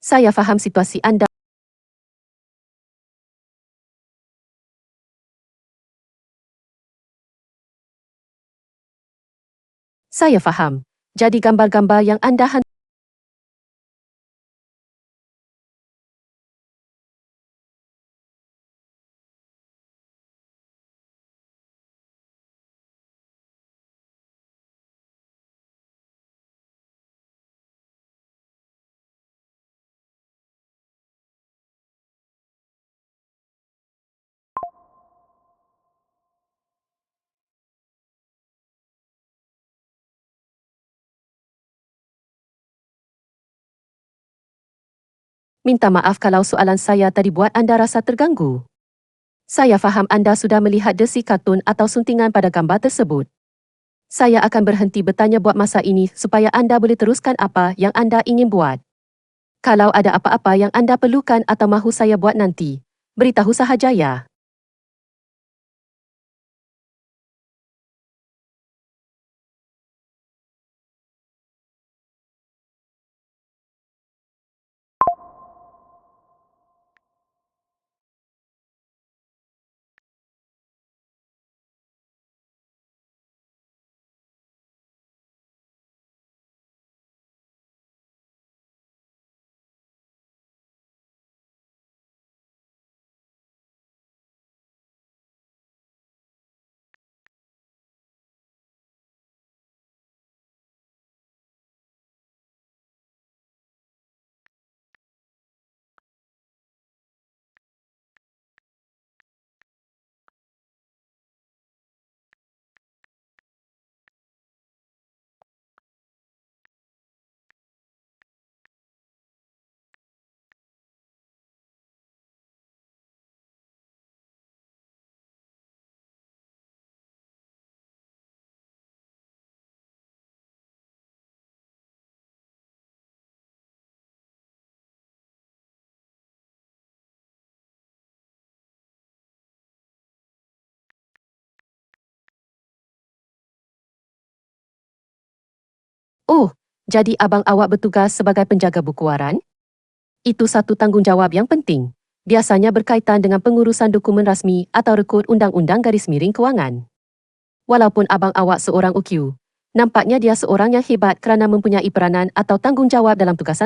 Saya faham situasi anda. Saya faham. Jadi gambar-gambar yang anda minta maaf kalau soalan saya tadi buat anda rasa terganggu. Saya faham anda sudah melihat desi kartun atau suntingan pada gambar tersebut. Saya akan berhenti bertanya buat masa ini supaya anda boleh teruskan apa yang anda ingin buat. Kalau ada apa-apa yang anda perlukan atau mahu saya buat nanti, beritahu sahaja ya. Oh, jadi abang awak bertugas sebagai penjaga buku waran? Itu satu tanggungjawab yang penting. Biasanya berkaitan dengan pengurusan dokumen rasmi atau rekod undang-undang garis miring kewangan. Walaupun abang awak seorang UQ, nampaknya dia seorang yang hebat kerana mempunyai peranan atau tanggungjawab dalam tugasan